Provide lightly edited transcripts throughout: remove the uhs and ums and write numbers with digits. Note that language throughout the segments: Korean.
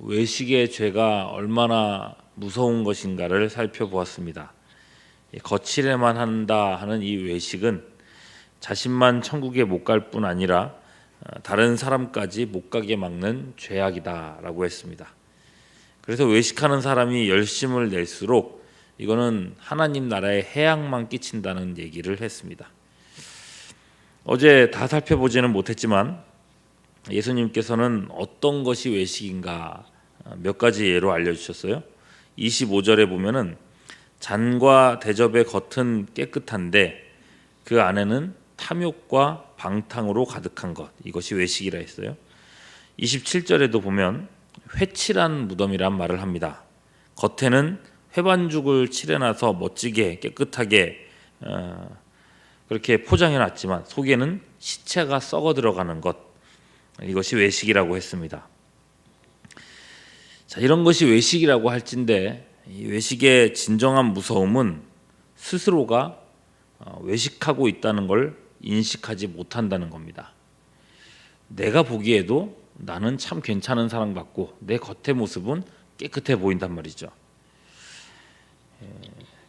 외식의 죄가 얼마나 무서운 것인가를 살펴보았습니다. 거칠에만 한다 하는 이 외식은 자신만 천국에 못 갈 뿐 아니라 다른 사람까지 못 가게 막는 죄악이다라고 했습니다. 그래서 외식하는 사람이 열심을 낼수록 이거는 하나님 나라에 해악만 끼친다는 얘기를 했습니다. 어제 다 살펴보지는 못했지만 예수님께서는 어떤 것이 외식인가 몇 가지 예로 알려주셨어요. 25절에 보면은 잔과 대접의 겉은 깨끗한데 그 안에는 탐욕과 방탕으로 가득한 것, 이것이 외식이라 했어요. 27절에도 보면 회칠한 무덤이란 말을 합니다. 겉에는 회반죽을 칠해놔서 멋지게 깨끗하게 그렇게 포장해놨지만 속에는 시체가 썩어 들어가는 것, 이것이 외식이라고 했습니다. 자, 이런 것이 외식이라고 할진데 이 외식의 진정한 무서움은 스스로가 외식하고 있다는 걸 인식하지 못한다는 겁니다. 내가 보기에도 나는 참 괜찮은 사람 같고 내 겉의 모습은 깨끗해 보인단 말이죠.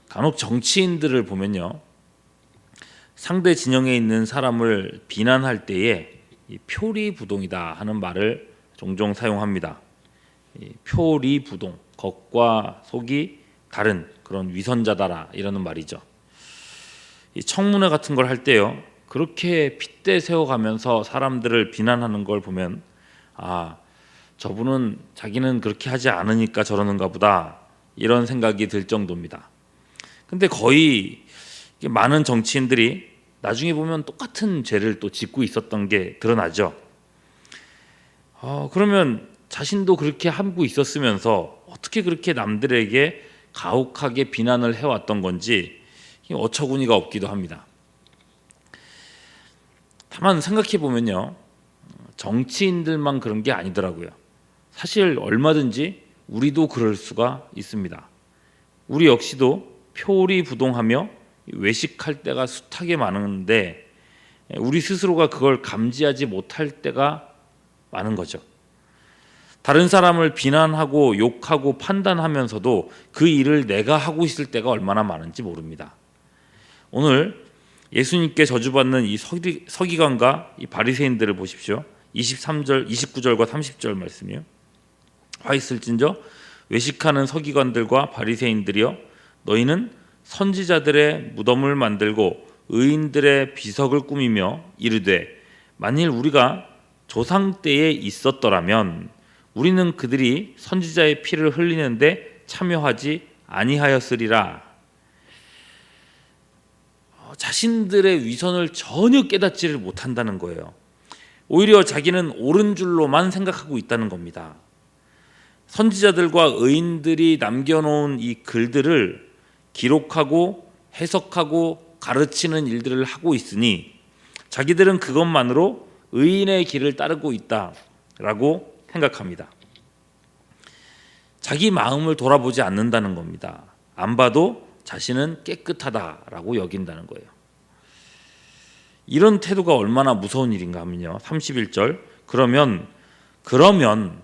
간혹 정치인들을 보면요, 상대 진영에 있는 사람을 비난할 때에 이 표리부동이다 하는 말을 종종 사용합니다. 표리부동, 겉과 속이 다른 그런 위선자다라 이러는 말이죠. 이 청문회 같은 걸 할 때요, 그렇게 핏대 세워가면서 사람들을 비난하는 걸 보면 저분은 자기는 그렇게 하지 않으니까 저러는가 보다 이런 생각이 들 정도입니다. 근데 거의 많은 정치인들이 나중에 보면 똑같은 죄를 또 짓고 있었던 게 드러나죠. 그러면 자신도 그렇게 하고 있었으면서 어떻게 그렇게 남들에게 가혹하게 비난을 해왔던 건지 어처구니가 없기도 합니다. 다만 생각해 보면요, 정치인들만 그런 게 아니더라고요. 사실 얼마든지 우리도 그럴 수가 있습니다. 우리 역시도 표리부동하며 외식할 때가 숱하게 많은데 우리 스스로가 그걸 감지하지 못할 때가 많은 거죠. 다른 사람을 비난하고 욕하고 판단하면서도 그 일을 내가 하고 있을 때가 얼마나 많은지 모릅니다. 오늘 예수님께 저주받는 이 서기관과 이 바리새인들을 보십시오. 23절, 29절과 30절 말씀이요. 화 있을진저 외식하는 서기관들과 바리새인들이여, 너희는 선지자들의 무덤을 만들고 의인들의 비석을 꾸미며 이르되, 만일 우리가 조상 때에 있었더라면 우리는 그들이 선지자의 피를 흘리는데 참여하지 아니하였으리라. 자신들의 위선을 전혀 깨닫지를 못한다는 거예요. 오히려 자기는 옳은 줄로만 생각하고 있다는 겁니다. 선지자들과 의인들이 남겨놓은 이 글들을 기록하고 해석하고 가르치는 일들을 하고 있으니 자기들은 그것만으로 의인의 길을 따르고 있다라고 생각합니다. 자기 마음을 돌아보지 않는다는 겁니다. 안 봐도 자신은 깨끗하다라고 여긴다는 거예요. 이런 태도가 얼마나 무서운 일인가 하면요, 31절 그러면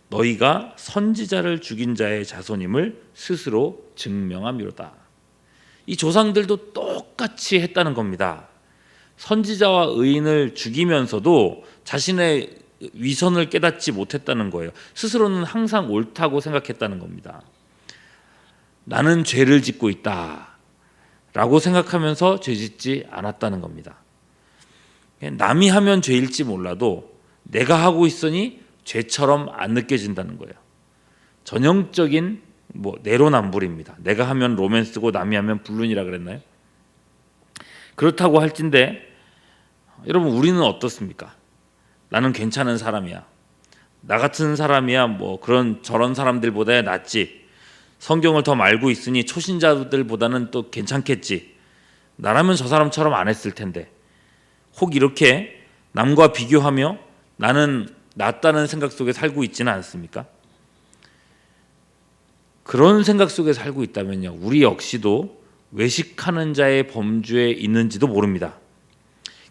너희가 선지자를 죽인 자의 자손임을 스스로 증명함이로다. 이 조상들도 똑같이 했다는 겁니다. 선지자와 의인을 죽이면서도 자신의 위선을 깨닫지 못했다는 거예요. 스스로는 항상 옳다고 생각했다는 겁니다. 나는 죄를 짓고 있다라고 생각하면서 죄짓지 않았다는 겁니다. 남이 하면 죄일지 몰라도 내가 하고 있으니 죄처럼 안 느껴진다는 거예요. 전형적인 내로남불입니다. 내가 하면 로맨스고 남이 하면 불륜이라 그랬나요? 그렇다고 할진데 여러분, 우리는 어떻습니까? 나는 괜찮은 사람이야, 나 같은 사람이야 그런 저런 사람들보다 낫지, 성경을 더 알고 있으니 초신자들보다는 또 괜찮겠지, 나라면 저 사람처럼 안 했을 텐데, 혹 이렇게 남과 비교하며 나는 낫다는 생각 속에 살고 있지는 않습니까? 그런 생각 속에 살고 있다면요, 우리 역시도 외식하는 자의 범주에 있는지도 모릅니다.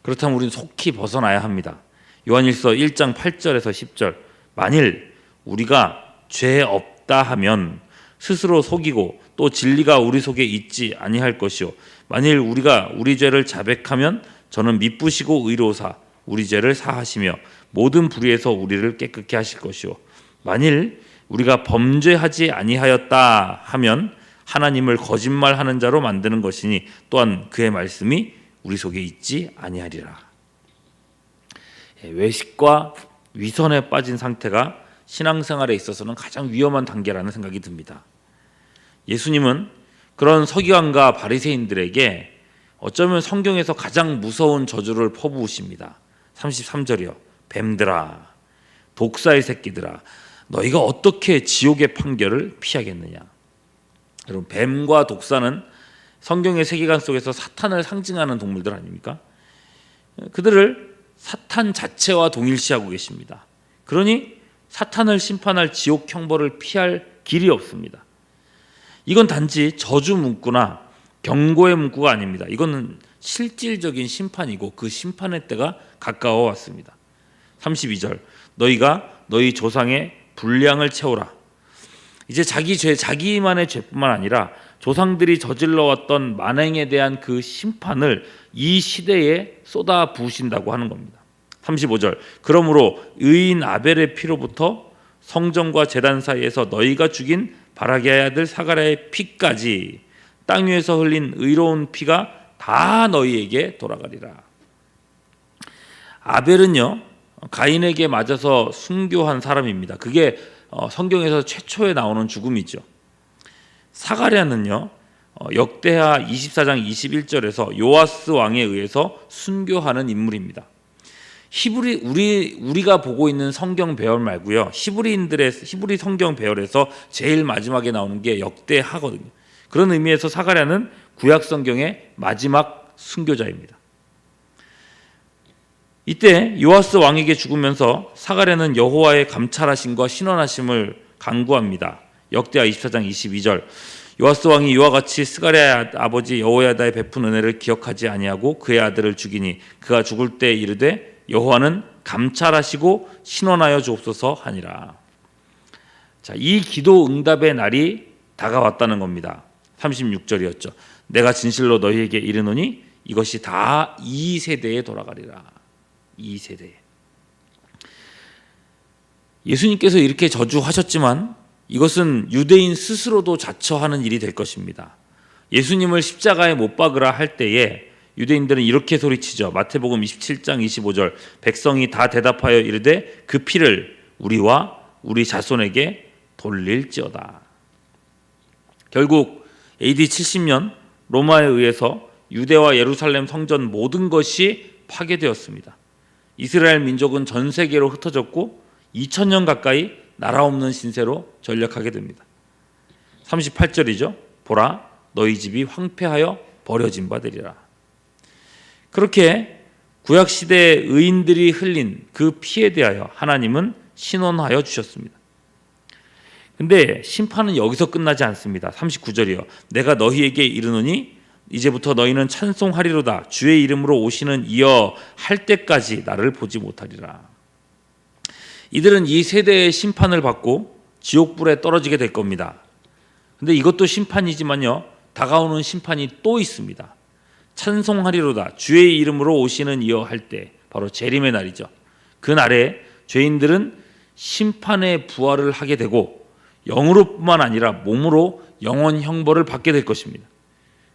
그렇다면 우리는 속히 벗어나야 합니다. 요한일서 1장 8절에서 10절, 만일 우리가 죄 없다 하면 스스로 속이고 또 진리가 우리 속에 있지 아니할 것이요 만일 우리가 우리 죄를 자백하면 저는 미쁘시고 의로사 우리 죄를 사하시며 모든 불의에서 우리를 깨끗게 하실 것이요 만일 우리가 범죄하지 아니하였다 하면 하나님을 거짓말하는 자로 만드는 것이니 또한 그의 말씀이 우리 속에 있지 아니하리라. 외식과 위선에 빠진 상태가 신앙생활에 있어서는 가장 위험한 단계라는 생각이 듭니다. 예수님은 그런 서기관과 바리새인들에게 어쩌면 성경에서 가장 무서운 저주를 퍼부으십니다. 33절이요. 뱀들아, 독사의 새끼들아, 너희가 어떻게 지옥의 판결을 피하겠느냐. 여러분, 뱀과 독사는 성경의 세계관 속에서 사탄을 상징하는 동물들 아닙니까? 그들을 사탄 자체와 동일시하고 계십니다. 그러니 사탄을 심판할 지옥 형벌을 피할 길이 없습니다. 이건 단지 저주 문구나 경고의 문구가 아닙니다. 이거는 실질적인 심판이고 그 심판의 때가 가까워 왔습니다. 32절 너희가 너희 조상의 분량을 채우라. 이제 자기 죄, 자기만의 죄뿐만 아니라 조상들이 저질러왔던 만행에 대한 그 심판을 이 시대에 쏟아 부으신다고 하는 겁니다. 35절 그러므로 의인 아벨의 피로부터 성전과 제단 사이에서 너희가 죽인 바라게의 아들 사가랴의 피까지 땅 위에서 흘린 의로운 피가 다 너희에게 돌아가리라. 아벨은요 가인에게 맞아서 순교한 사람입니다. 그게 성경에서 최초에 나오는 죽음이죠. 사가랴는요 역대하 24장 21절에서 요아스 왕에 의해서 순교하는 인물입니다. 우리가 보고 있는 성경 배열 말고요. 히브리 성경 배열에서 제일 마지막에 나오는 게 역대하거든요. 그런 의미에서 사가랴는 구약 성경의 마지막 순교자입니다. 이때 요아스 왕에게 죽으면서 사가랴는 여호와의 감찰하심과 신원하심을 간구합니다. 역대하 24장 22절 요아스 왕이 이와 같이 스가랴의 아버지 여호야다의 베푼 은혜를 기억하지 아니하고 그의 아들을 죽이니 그가 죽을 때 이르되 여호와는 감찰하시고 신원하여 주옵소서 하니라. 자, 이 기도 응답의 날이 다가왔다는 겁니다. 36절이었죠. 내가 진실로 너희에게 이르노니 이것이 다 이 세대에 돌아가리라. 이 세대에. 예수님께서 이렇게 저주하셨지만 이것은 유대인 스스로도 자처하는 일이 될 것입니다. 예수님을 십자가에 못 박으라 할 때에 유대인들은 이렇게 소리치죠. 마태복음 27장 25절 백성이 다 대답하여 이르되 그 피를 우리와 우리 자손에게 돌릴지어다. 결국 AD 70년 로마에 의해서 유대와 예루살렘 성전 모든 것이 파괴되었습니다. 이스라엘 민족은 전 세계로 흩어졌고 2000년 가까이 나라 없는 신세로 전락하게 됩니다. 38절이죠. 보라 너희 집이 황폐하여 버려진 바 되리라. 그렇게 구약시대의 의인들이 흘린 그 피에 대하여 하나님은 신원하여 주셨습니다. 근데 심판은 여기서 끝나지 않습니다. 39절이요. 내가 너희에게 이르노니 이제부터 너희는 찬송하리로다. 주의 이름으로 오시는 이여 할 때까지 나를 보지 못하리라. 이들은 이 세대의 심판을 받고 지옥불에 떨어지게 될 겁니다. 근데 이것도 심판이지만요. 다가오는 심판이 또 있습니다. 찬송하리로다. 주의 이름으로 오시는 이여 할 때 바로 재림의 날이죠. 그 날에 죄인들은 심판의 부활을 하게 되고 영으로뿐만 아니라 몸으로 영원 형벌을 받게 될 것입니다.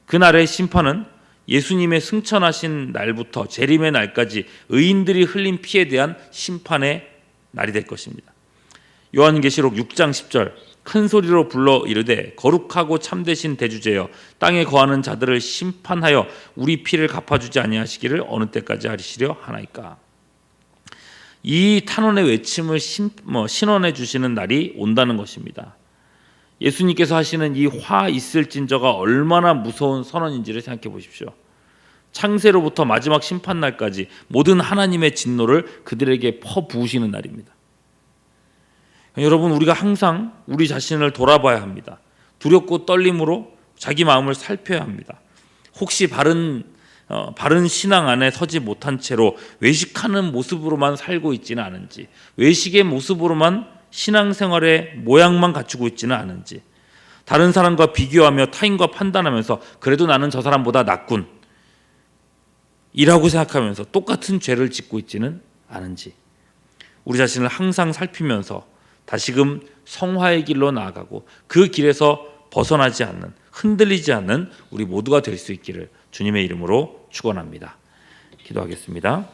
그날의 심판은 예수님의 승천하신 날부터 재림의 날까지 의인들이 흘린 피에 대한 심판의 날이 될 것입니다. 요한계시록 6장 10절 큰 소리로 불러 이르되 거룩하고 참되신 대주제여 땅에 거하는 자들을 심판하여 우리 피를 갚아주지 아니하시기를 어느 때까지 하시려 하나이까. 이 탄원의 외침을 신원해 주시는 날이 온다는 것입니다. 예수님께서 하시는 이 화 있을진저가 얼마나 무서운 선언인지를 생각해 보십시오. 창세로부터 마지막 심판날까지 모든 하나님의 진노를 그들에게 퍼부으시는 날입니다. 여러분, 우리가 항상 우리 자신을 돌아봐야 합니다. 두렵고 떨림으로 자기 마음을 살펴야 합니다. 혹시 바른 신앙 안에 서지 못한 채로 외식하는 모습으로만 살고 있지는 않은지, 외식의 모습으로만 신앙생활의 모양만 갖추고 있지는 않은지, 다른 사람과 비교하며 타인과 판단하면서 그래도 나는 저 사람보다 낫군 이라고 생각하면서 똑같은 죄를 짓고 있지는 않은지, 우리 자신을 항상 살피면서 다시금 성화의 길로 나아가고 그 길에서 벗어나지 않는, 흔들리지 않는 우리 모두가 될 수 있기를 주님의 이름으로 축원합니다. 기도하겠습니다.